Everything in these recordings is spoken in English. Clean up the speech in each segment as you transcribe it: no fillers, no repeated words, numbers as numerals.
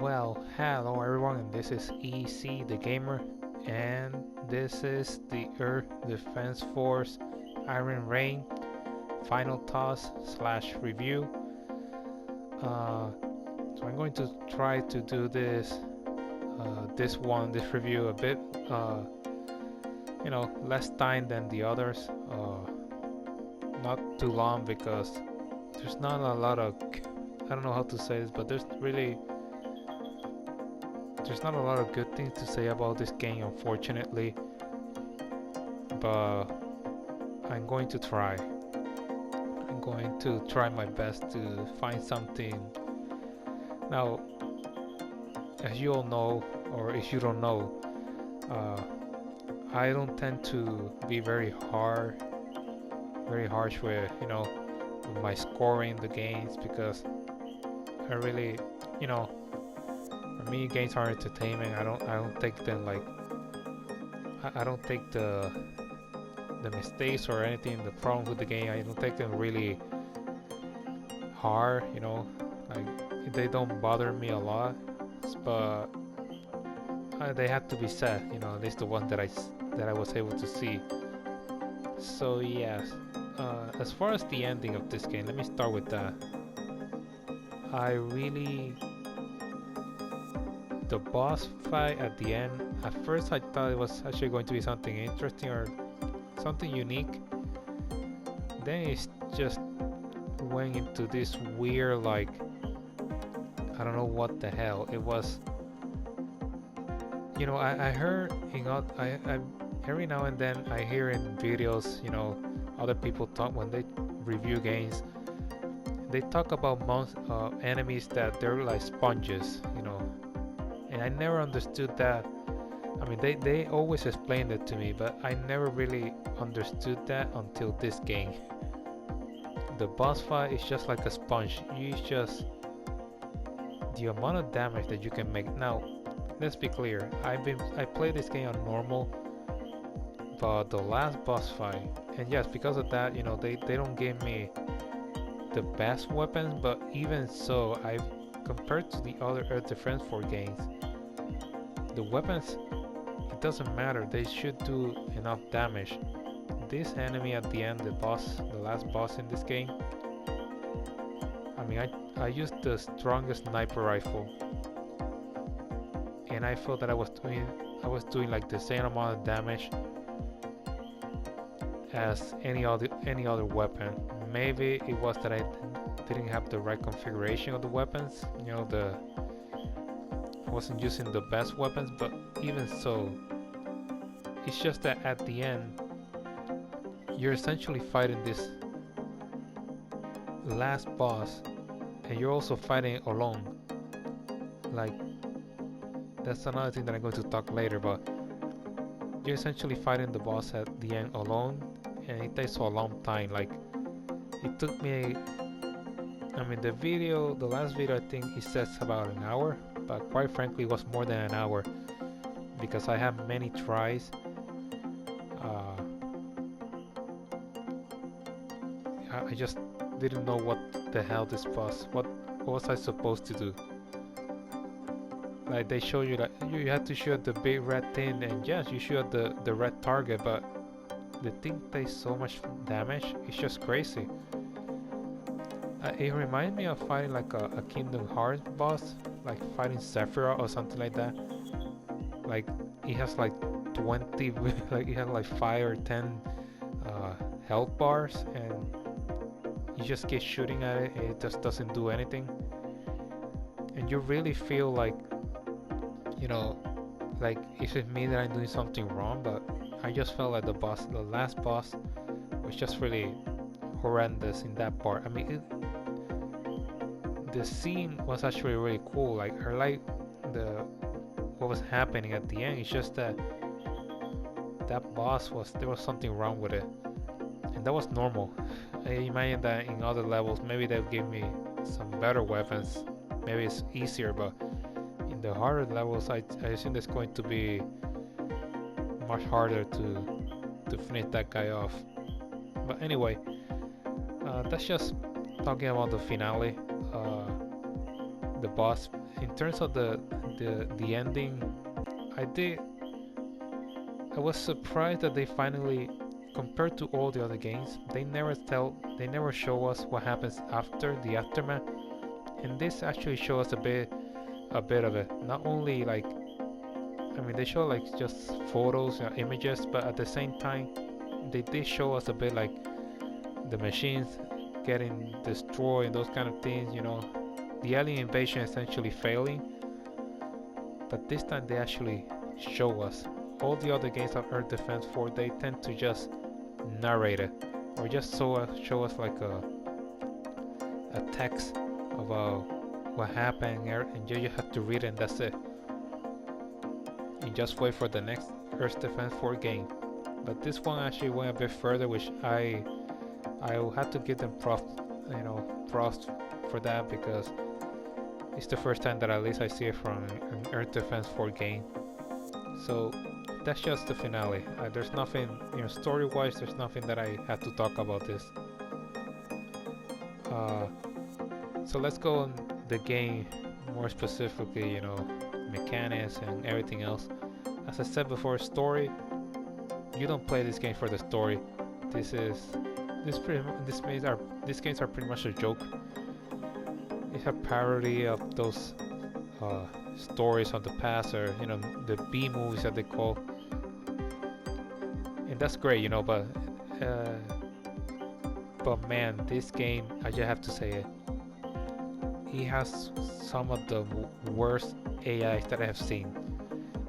Well, hello everyone, and this is EC the Gamer, and this is the Earth Defense Force Iron Rain final toss slash review. So I'm going to try to do this review a bit, less time than the others. Not too long because there's not a lot of, I don't know how to say this, but there's not a lot of good things to say about this game, unfortunately, but I'm going to try. I'm going to try my best to find something. Now, as you all know, or if you don't know, uh, I don't tend to be very harsh with, with my scoring the games because I really, you know, for me, games are entertainment. I don't take them like I don't take the mistakes or anything, the problems with the game. I don't take them really hard. Like they don't bother me a lot, but they have to be said. At least the ones that I was able to see. So yes, as far as the ending of this game, let me start with that. I really The boss fight at the end, at first I thought it was actually going to be something interesting or something unique. Then it just went into this weird, like, I don't know what the hell. It was, I heard I every now and then I hear in videos, other people talk when they review games. They talk about most enemies that they're like sponges, and I never understood that. I mean, they always explained it to me, but I never really understood that until this game. The boss fight is just like a sponge. You just the amount of damage that you can make. Now, let's be clear. I played this game on normal, but the last boss fight, and yes, because of that, they don't give me the best weapons, but even so, I've compared to the other Earth Defense 4 games, the weapons, it doesn't matter, they should do enough damage. This enemy at the end, the last boss in this game, I mean, I used the strongest sniper rifle, and I felt that I was doing like the same amount of damage as any other weapon. Maybe it was that I didn't have the right configuration of the weapons. I wasn't using the best weapons, but even so, it's just that at the end, you're essentially fighting this last boss, and you're also fighting alone. Like, that's another thing that I'm going to talk later, but you're essentially fighting the boss at the end alone, and it takes a long time. Like, it took me, I mean, the last video, I think it says about an hour, but quite frankly, it was more than an hour because I had many tries. I just didn't know what the hell this was. What was I supposed to do? Like, they show you that you had to shoot the big red thing, and yes, you shoot the red target, but the thing takes so much damage. It's just crazy. It reminds me of fighting like a Kingdom Hearts boss, like fighting Sephiroth or something like that. Like, it has like 20, like it has like 5 or 10 health bars, and you just keep shooting at it, and it just doesn't do anything. And you really feel like, like, is it me that I'm doing something wrong? But I just felt like the last boss, was just really horrendous in that part. I mean, the scene was actually really cool. Like, I like what was happening at the end. It's just that boss there was something wrong with it, and that was normal. I imagine that in other levels, maybe they'll give me some better weapons. Maybe it's easier, but in the harder levels, I assume it's going to be much harder to finish that guy off. But anyway, that's just talking about the finale, the boss, in terms of the ending, I did I was surprised that they finally, compared to all the other games, they never show us what happens after the aftermath, and this actually shows us a bit of it. Not only like, I mean, they show like just photos, images, but at the same time, they did show us a bit like the machines getting destroyed and those kind of things. The alien invasion essentially failing, but this time they actually show us. All the other games of Earth Defense 4, they tend to just narrate it, or just show us like a text about what happened, and you just have to read it and that's it. You just wait for the next Earth Defense 4 game. But this one actually went a bit further, which I had to give them props for that, because it's the first time that at least I see it from an Earth Defense 4 game. So that's just the finale. There's nothing, story-wise, there's nothing that I have to talk about this. So let's go on the game more specifically, mechanics and everything else. As I said before, story, you don't play this game for the story. These games are pretty much a joke. It's a parody of those stories of the past, or the B movies that they call, and that's great, but man, this game, I just have to say it, he has some of the worst AIs that I have seen.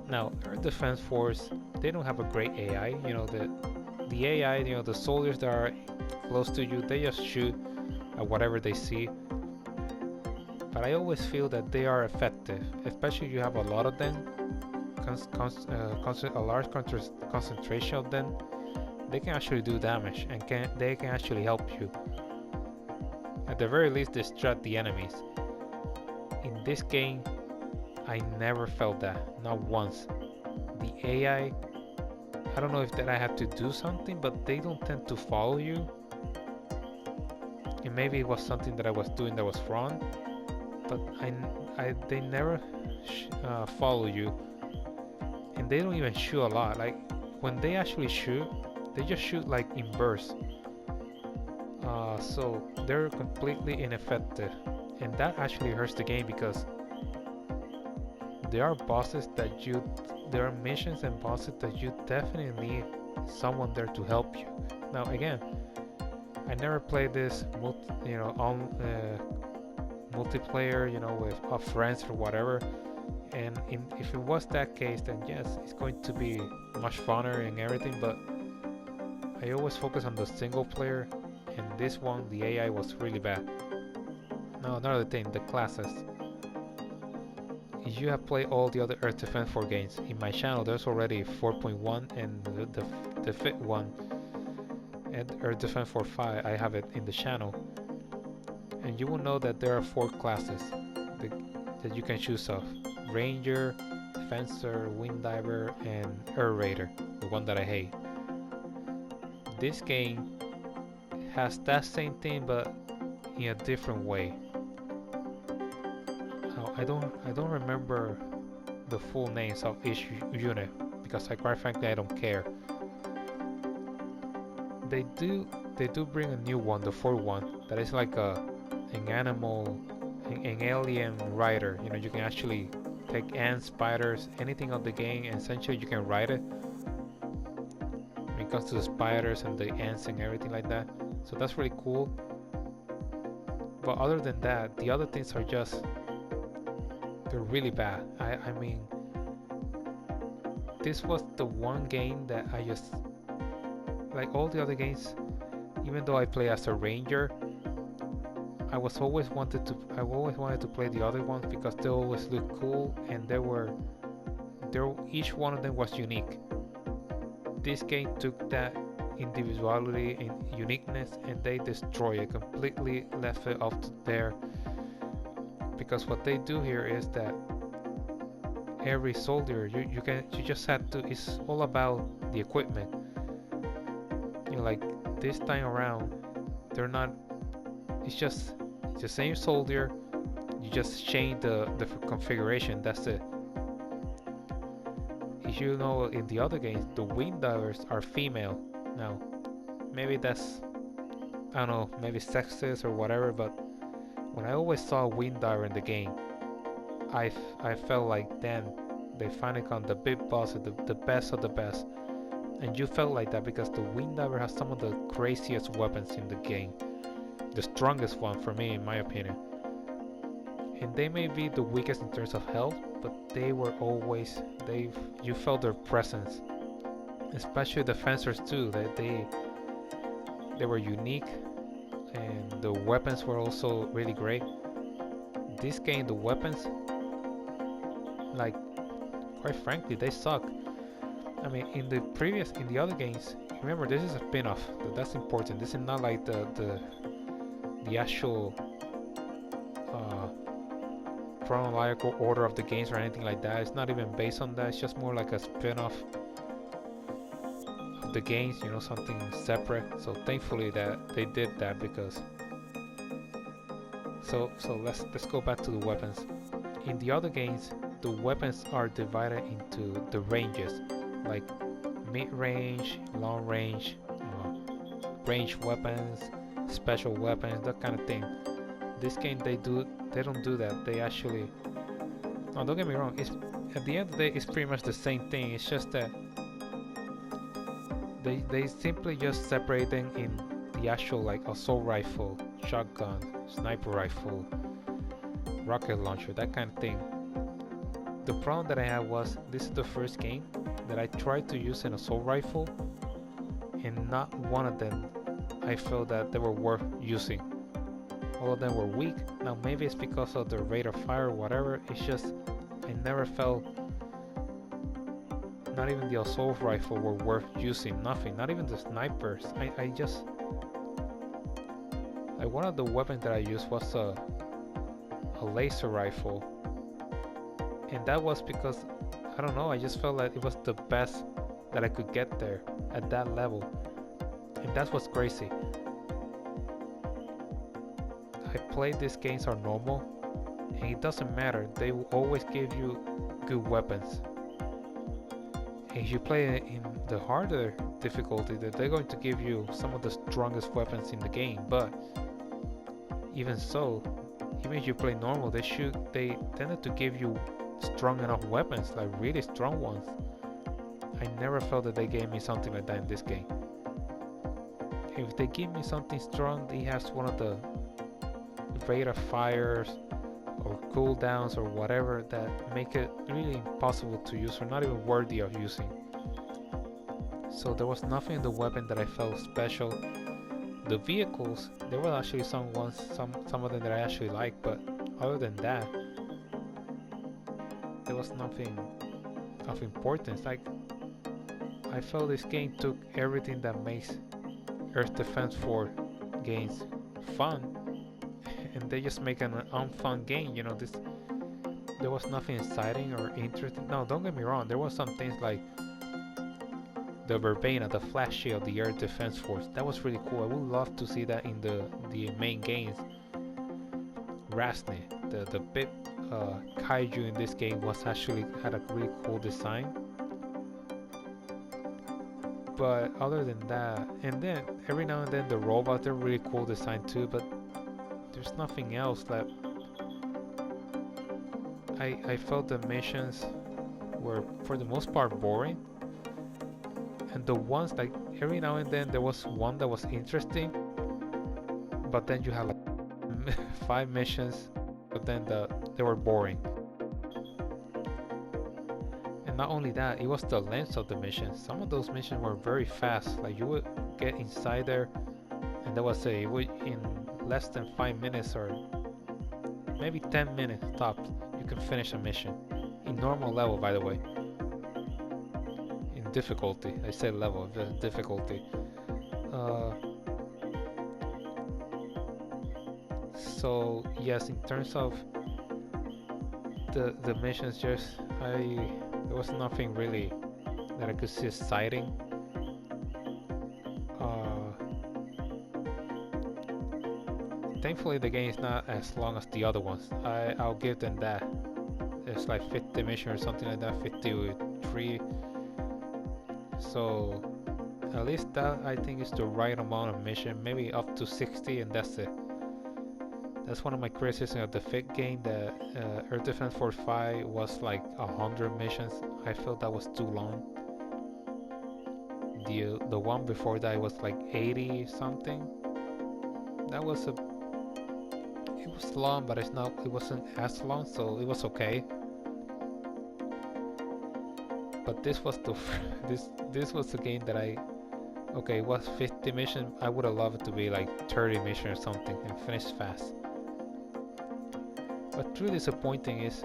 Now, Earth Defense Force, they don't have a great AI. The AI, the soldiers that are close to you, they just shoot at whatever they see. But I always feel that they are effective, especially if you have a lot of them, a large concentration of them. They can actually do damage, and they can actually help you. At the very least, distract the enemies. In this game, I never felt that, not once. The AI, I don't know if that I have to do something, but they don't tend to follow you. And maybe it was something that I was doing that was wrong, but they never follow you, and they don't even shoot a lot. Like when they actually shoot, they just shoot like in bursts. So they're completely ineffective, and that actually hurts the game, because there are missions and bosses that you definitely need someone there to help you. Now again, I never played this multiplayer, with friends or whatever. And if it was that case, then yes, it's going to be much funner and everything. But I always focus on the single player, and this one, the AI was really bad. Now another thing, the classes. If you have played all the other Earth Defense 4 games, in my channel there's already 4.1 and the fifth one, and Earth Defense 4 5, I have it in the channel. And you will know that there are 4 classes that you can choose of: Ranger, Fencer, Wind Diver, and Air Raider, the one that I hate. This game has that same thing, but in a different way. Now, I don't remember the full names of each unit, because quite frankly I don't care. They do bring a new one, the 4th one, that is like an alien rider. You can actually take ants, spiders, anything of the game, and essentially you can ride it when it comes to the spiders and the ants and everything like that. So that's really cool. But other than that, the other things are just, they're really bad. I mean, this was the one game that I just, like all the other games, even though I play as a ranger, I always wanted to play the other ones, because they always look cool, and each one of them was unique. This game took that individuality and uniqueness, and they destroy it completely, left it up there. Because what they do here is that every soldier, you just have to, it's all about the equipment. Like this time around, they're not, it's the same soldier. You just change the configuration. That's it. If you know, in the other games, the wind divers are female. Now, maybe that's, I don't know, maybe sexist or whatever, but when I always saw a wind diver in the game, I felt like, damn, they finally got the big boss, the best of the best. And you felt like that because the wind diver has some of the craziest weapons in the game. The strongest one for me, in my opinion. And they may be the weakest in terms of health, but they were always, you felt their presence. Especially the fencers too, that they were unique, and the weapons were also really great. This game, the weapons, like, quite frankly, they suck. I mean, in the other games, remember, this is a spin-off. That's important. This is not like the actual chronological order of the games or anything like that. It's not even based on that. It's just more like a spin-off of the games, you know, something separate. So thankfully that they did that, because so let's go back to the weapons. In the other games, the weapons are divided into the ranges, like mid-range, long range, range weapons, special weapons, that kind of thing. This game, they don't do that. They actually, no, don't get me wrong, it's, at the end of the day, it's pretty much the same thing. It's just that they simply just separate them in the actual, like, assault rifle, shotgun, sniper rifle, rocket launcher, that kind of thing. The problem that I had was, this is the first game that I tried to use an assault rifle, and not one of them I felt that they were worth using. All of them were weak. Now maybe it's because of the rate of fire or whatever. It's just, I never felt, not even the assault rifle were worth using. Nothing, not even the snipers. I just, like, one of the weapons that I used was a laser rifle, and that was because, I don't know, I just felt like it was the best that I could get there at that level. And that's what's crazy. I played these games on normal, and it doesn't matter, they will always give you good weapons. And if you play it in the harder difficulty, they're going to give you some of the strongest weapons in the game. But even so, even if you play normal, they tended to give you strong enough weapons, like really strong ones. I never felt that they gave me something like that in this game. If they give me something strong, it has one of the rate of fires or cooldowns or whatever that make it really impossible to use, or not even worthy of using. So there was nothing in the weapon that I felt special. The vehicles, there were actually some of them that I actually liked, but other than that, there was nothing of importance. Like, I felt this game took everything that makes Earth Defense 4 games fun, and they just make an unfun game. You know, there was nothing exciting or interesting. No, don't get me wrong, there was some things like the Verbena, the flash shield, the Air Defense Force. That was really cool. I would love to see that in the main games. Rasne, the big kaiju in this game, had a really cool design. But other than that, and then every now and then the robots, they're really cool design too, but there's nothing else that I felt the missions were for the most part boring. And the ones, like, every now and then there was one that was interesting, but then you had like 5 missions, but then they were boring. And not only that, it was the length of the missions. Some of those missions were very fast. Like, you would get inside there, and that was it would, in less than 5 minutes or maybe 10 minutes tops, you can finish a mission in normal level, by the way. In difficulty, I say level, the difficulty. So yes, in terms of the missions, just there was nothing really that I could see exciting. thankfully the game is not as long as the other ones. I'll give them that. It's like 50 mission or something like that, 53. So at least that I think is the right amount of mission, maybe up to 60, and that's it. That's one of my criticisms of the FIT game, that Earth Defense Force 5 was like 100 missions. I felt that was too long. The one before that was like 80 something. That was it was long, but it wasn't as long, so it was okay. But this was the this was the game that okay, it was 50 missions. I would have loved it to be like 30 missions or something and finish fast. What's really disappointing is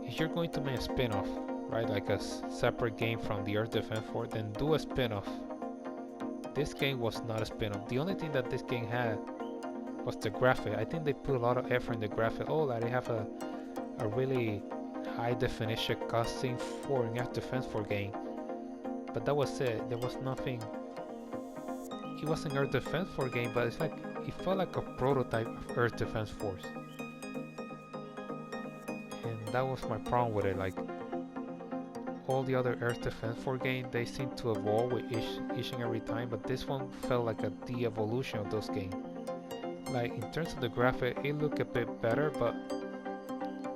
if you're going to make a spin-off, right, like a separate game from the Earth Defense Force, then do a spin-off. This game was not a spin-off. The only thing that this game had was the graphic. I think they put a lot of effort in the graphic. Oh, like they have a really high definition cutscene for an Earth Defense Force game. But that was it. There was nothing. It was an Earth Defense Force game, but it's like it felt like a prototype of Earth Defense Force. And that was my problem with it. Like all the other Earth Defense Force games, they seem to evolve with each and every time, but this one felt like a de-evolution of those games. Like in terms of the graphic, it looked a bit better, but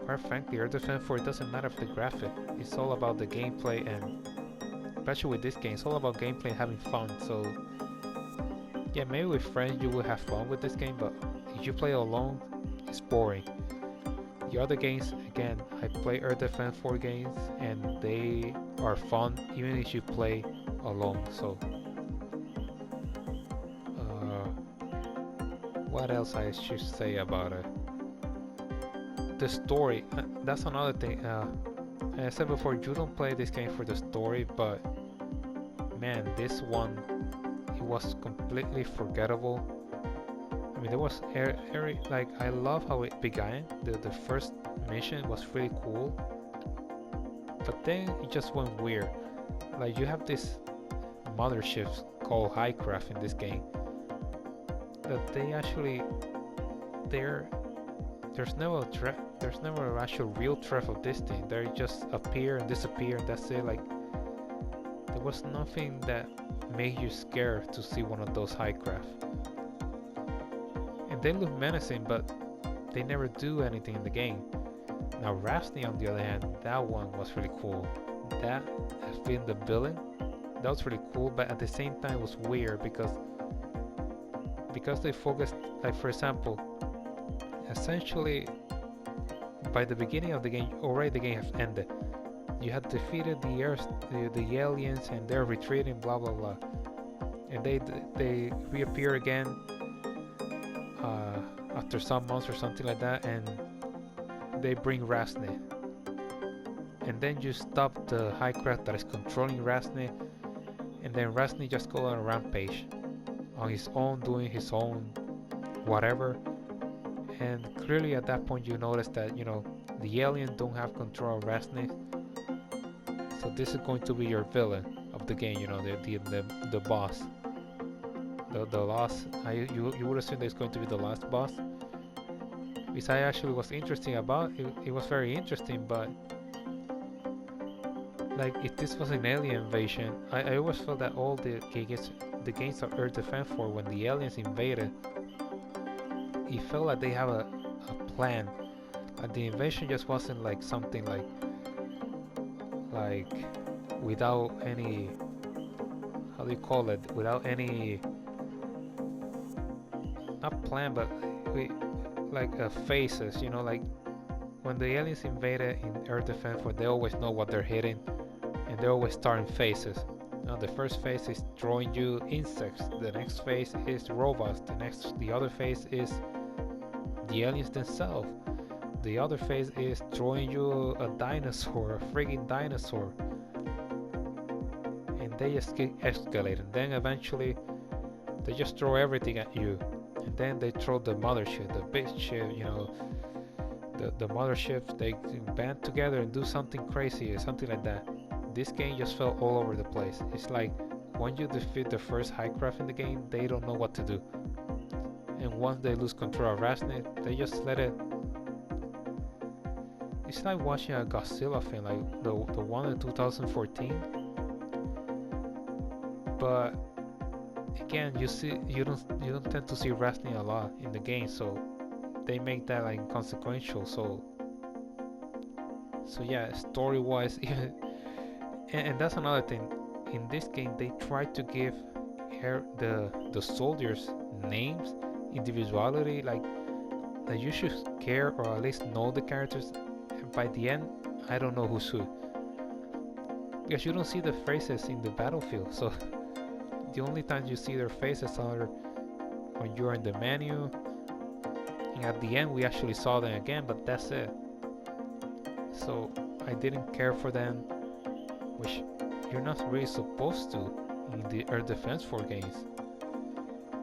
quite frankly, Earth Defense Force, it doesn't matter for the graphic. It's all about the gameplay, and especially with this game, it's all about gameplay and having fun. So yeah, maybe with friends you will have fun with this game, but if you play alone, it's boring. The other games, again, I play Earth Defense 4 games and they are fun even if you play alone. So what else I should say about it? The story, that's another thing. As I said before, you don't play this game for the story, but man, this one, it was completely forgettable. I mean, there was like, I love how it began. The first mission was really cool, but then it just went weird. Like, you have this mothership called Highcraft in this game that they actually, there's never an actual real threat of this thing. They just appear and disappear, and that's it. Like, there was nothing that made you scared to see one of those Highcraft. And they look menacing, but they never do anything in the game. Now Rafsny, on the other hand, that one was really cool. That has been the villain. That was really cool, but at the same time it was weird because they focused, like, for example, essentially by the beginning of the game, already the game has ended. You had defeated the aliens, and they're retreating, blah blah blah, and they reappear again after some months or something like that, and they bring Rafsny, and then you stop the Highcraft that is controlling Rafsny, and then Rafsny just goes on a rampage on his own, doing his own whatever. And clearly at that point you notice that, you know, the aliens don't have control of Rafsny, so this is going to be your villain of the game, you know, the boss, the last. You would assume there's going to be the last boss, which I actually was interesting about. It was very interesting, but like, if this was an alien invasion, I always felt that all the games of Earth Defense Force, when the aliens invaded, it felt like they have a plan. And the invasion just wasn't like something like without any, how do you call it, without any, not plan, but like phases, you know, like when the aliens invaded in Earth Defense Force, they always know what they're hitting, and they always start in phases. Now the first phase is throwing you insects, the next phase is robots, the other phase is the aliens themselves, the other phase is throwing you a dinosaur, a friggin' dinosaur, and they just keep escalating. Then eventually they just throw everything at you, and then they throw the mothership, the big ship, you know, the mothership. They band together and do something crazy or something like that. This game just fell all over the place. It's like when you defeat the first Highcraft in the game, they don't know what to do. And once they lose control of Rasnit, they just let it. It's like watching a Godzilla film, like the one in 2014. But again, you don't tend to see Rasnit a lot in the game, so they make that like inconsequential. So yeah, story wise, and that's another thing. In this game, they try to give the soldiers names, individuality, like that you should care or at least know the characters. And by the end, I don't know who's who because you don't see the faces in the battlefield. So the only times you see their faces are when you're in the menu, and at the end we actually saw them again, but that's it. So I didn't care for them, which you're not really supposed to in the Air Defense 4 games.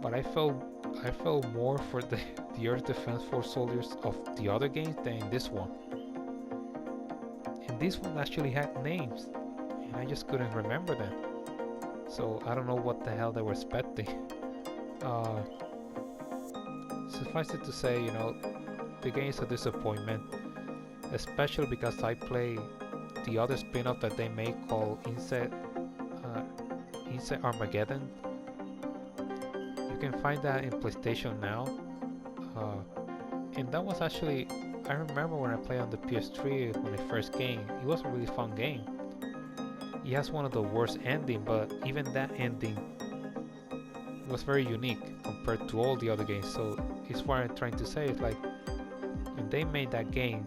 But I felt more for the Air Defense 4 soldiers of the other games than in this one. And this one actually had names, and I just couldn't remember them. So I don't know what the hell they were expecting. Suffice it to say, the game is a disappointment, especially because I play the other spin-off that they made called Insect Armageddon. You can find that in PlayStation Now, and that was actually, I remember when I played on the PS3 when it first came, it was a really fun game. It has one of the worst endings, but even that ending was very unique compared to all the other games. So it's what I'm trying to say. It's like when they made that game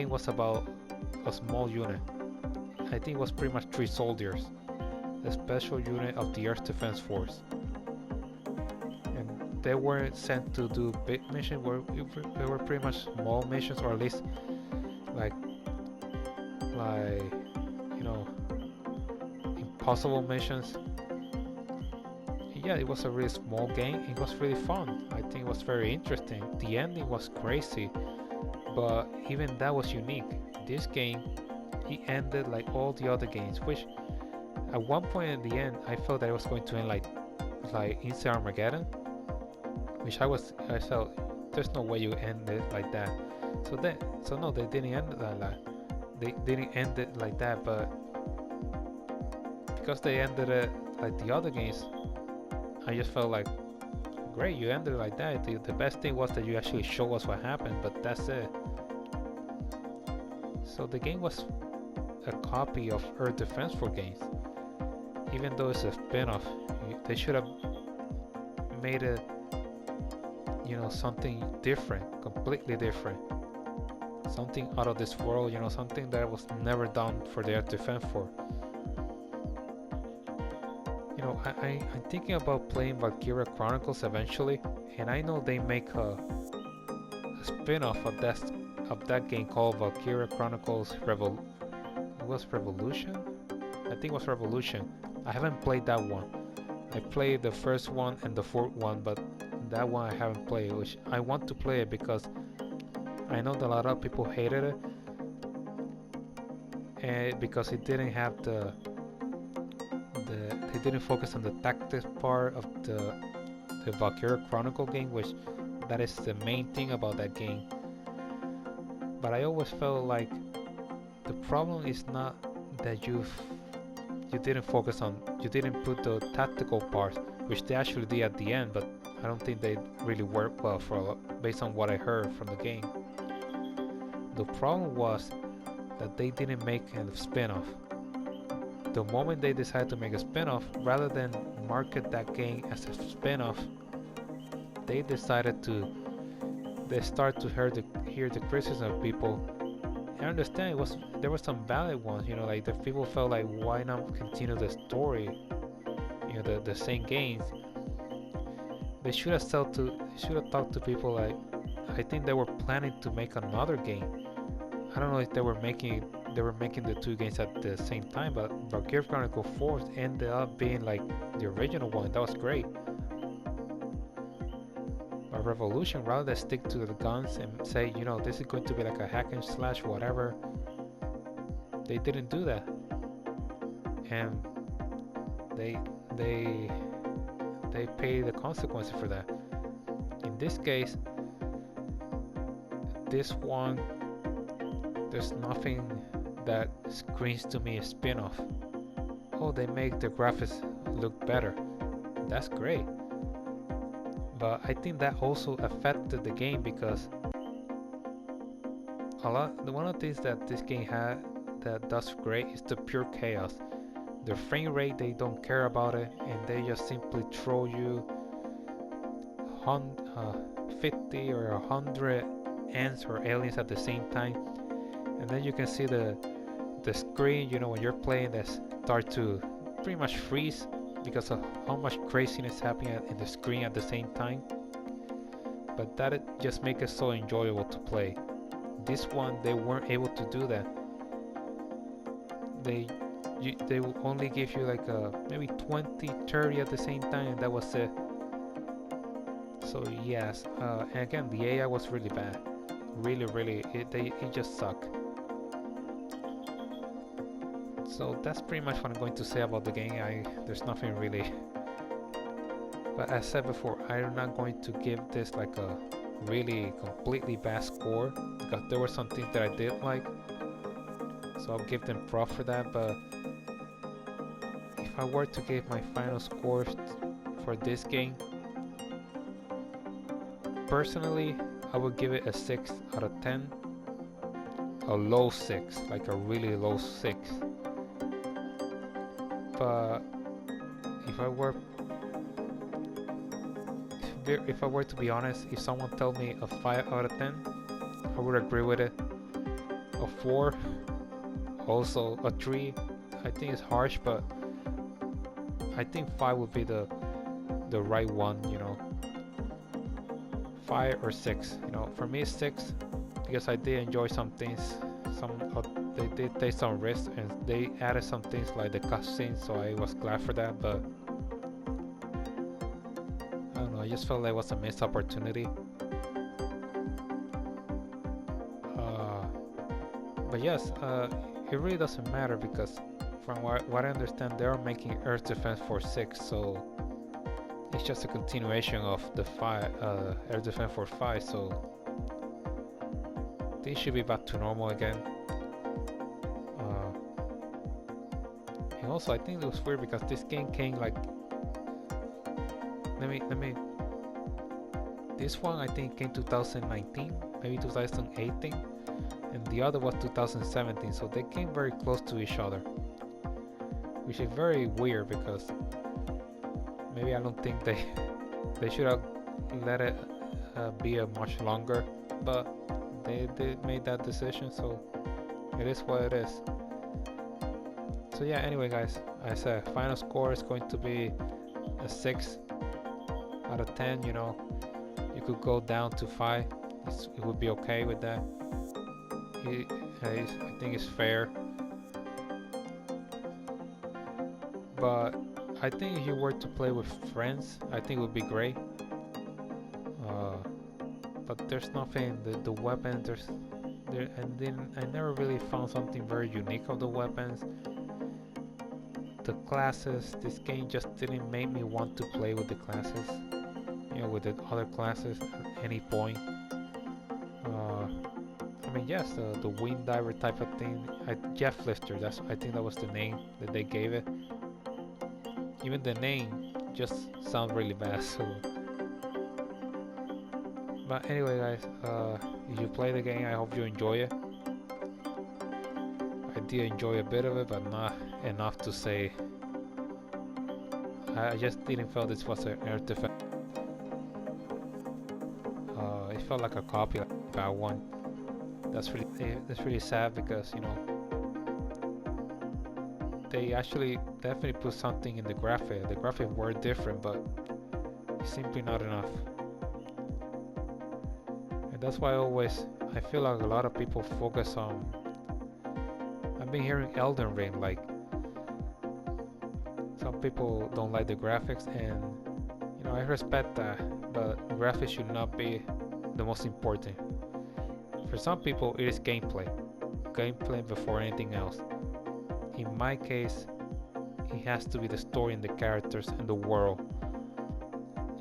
was about a small unit. I think it was pretty much 3 soldiers, the special unit of the Air Defense Force. And they weren't sent to do big missions, they were pretty much small missions, or at least like impossible missions. Yeah, it was a really small game. It was really fun. I think it was very interesting. The ending was crazy, but even that was unique. This game, it ended like all the other games, which at one point in the end, I felt that it was going to end like Insect Armageddon, which I felt there's no way you end it like that. So no, they didn't end it like that. They didn't end it like that, but because they ended it like the other games, I just felt like, great, you ended it like that. The best thing was that you actually show us what happened, but that's it. So the game was a copy of Earth Defense 4 games. Even though it's a spin-off, they should have made it, something different, completely different. Something out of this world, something that was never done for the Earth Defense 4. I'm thinking about playing Valkyria Chronicles eventually, and I know they make a spin-off of that game called Valkyria Chronicles Revolution? I think it was Revolution. I haven't played that one. I played the first one and the fourth one, but that one I haven't played, which I want to play it because I know that a lot of people hated it, and because it didn't have they didn't focus on the tactics part of the Valkyria Chronicle game, which that is the main thing about that game. But I always felt like the problem is not that you didn't put the tactical part, which they actually did at the end, but I don't think they really worked well based on what I heard from the game. The problem was that they didn't make a spin-off. The moment they decided to make a spin-off, rather than market that game as a spin-off, they start to hear the criticism of people. I understand there were some valid ones, like the people felt like, why not continue the story, the same games. They should have talked to people. Like, I think they were planning to make another game. I don't know if they were making the 2 games at the same time, but Valkyria Chronicle 4 ended up being like the original one. That was great. But Revolution, rather than stick to the guns and say, this is going to be like a hack and slash, whatever, they didn't do that, and they pay the consequences for that. In this case, this one, there's nothing that screams to me a spin-off. Oh, they make the graphics look better. That's great. But I think that also affected the game because one of the things that this game had that does great is the pure chaos. The frame rate, they don't care about it, and they just simply throw you 50 or 100 ants or aliens at the same time, and then you can see the screen, you know, when you're playing, that start to pretty much freeze because of how much craziness happening in the screen at the same time. But that it just makes it so enjoyable to play. This one, they weren't able to do that. They will only give you like maybe 20, 30 at the same time, and that was it. So yes, and again, the AI was really bad. Really, it just sucked. So that's pretty much what I'm going to say about the game. There's nothing really. But as I said before, I'm not going to give this like a really completely bad score because there were some things that I did like. So I'll give them props for that. But if I were to give my final scores for this game, personally, I would give it a 6 out of 10. A low 6, like a really low 6. But if I were to be honest, if someone told me a 5 out of 10, I would agree with it. A 4, also a 3. I think it's harsh, but I think 5 would be the right one, you know. 5 or 6, you know. For me, 6 because I did enjoy some things. They did take some risks and they added some things like the cutscenes, so I was glad for that. But I don't know, I just felt like it was a missed opportunity. But yes, it really doesn't matter because from what I understand, they are making Earth Defense Force 6, so it's just a continuation of the Air Defense Force 5, so they should be back to normal again. And also, I think it was weird because this game came like, this one I think came 2019, maybe 2018, and the other was 2017, so they came very close to each other, which is very weird because maybe I don't think they should have let it be a much longer, but they made that decision, so it is what it is. So yeah, anyway guys, I said final score is going to be a 6 out of 10, you know. You could go down to 5, it would be okay with that. I think it's fair. But I think if you were to play with friends, I think it would be great. But there's nothing, the weapons, I never really found something very unique of the weapons. The classes, this game just didn't make me want to play with the classes, you know, with the other classes at any point. I mean, yes, the wind diver type of thing, Jeff Lifter, I think that was the name that they gave it. Even the name just sounds really bad, so. But anyway guys, if you play the game, I hope you enjoy it. I did enjoy a bit of it, but not enough to say. I just didn't feel this was an Air Defense. It felt like a copy, like a bad one. That's really sad because, you know, they actually definitely put something in the graphic. The graphics were different, but it's simply not enough. And that's why I feel like a lot of people focus on. I've been hearing Elden Ring, like some people don't like the graphics, and you know, I respect that, but graphics should not be the most important. For some people, it is gameplay before anything else. In my case, it has to be the story and the characters and the world.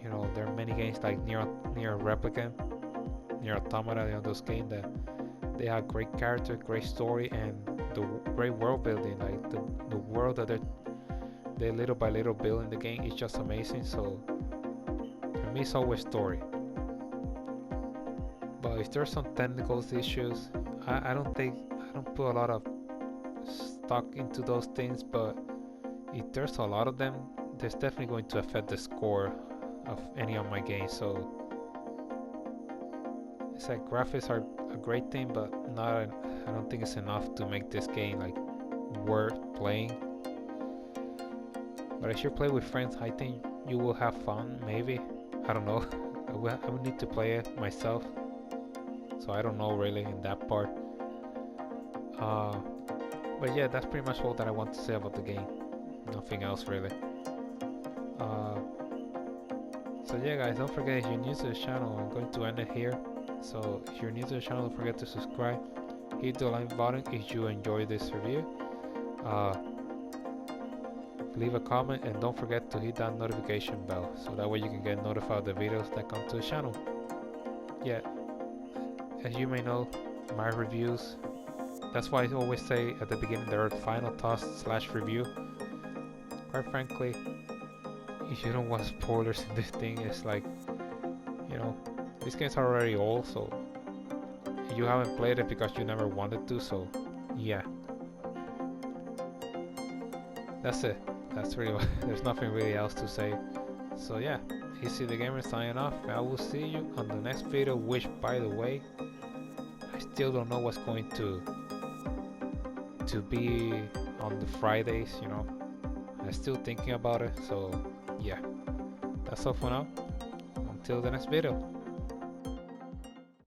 You know, there are many games like Near Replicant, Near Automata, those games that they have great character, great story, and the great world building. Like the world that they little by little build in the game is just amazing. So for me, it's always story. But if there's some technical issues, I don't put a lot of stock into those things. But if there's a lot of them, there's definitely going to affect the score of any of my games. So it's like graphics are a great thing, but I don't think it's enough to make this game like worth playing. But if you play with friends, I think you will have fun. Maybe, I don't know. I would need to play it myself, so I don't know really in that part. But yeah, that's pretty much all that I want to say about the game. Nothing else really. So yeah, guys, don't forget, if you're new to the channel, I'm going to end it here. So if you're new to the channel, don't forget to subscribe, hit the like button if you enjoy this review, leave a comment, and don't forget to hit that notification bell so that way you can get notified of the videos that come to the channel. Yeah, as you may know, my reviews, that's why I always say at the beginning, they're final thoughts / review. Quite frankly, if you don't want spoilers in this thing, it's like, these games are already old, so you haven't played it because you never wanted to, so yeah. That's it. That's really there's nothing really else to say. So yeah, Easy the Gamer signing off. I will see you on the next video, which, by the way, I still don't know what's going to be on the Fridays, I'm still thinking about it, so yeah. That's all for now. Until the next video.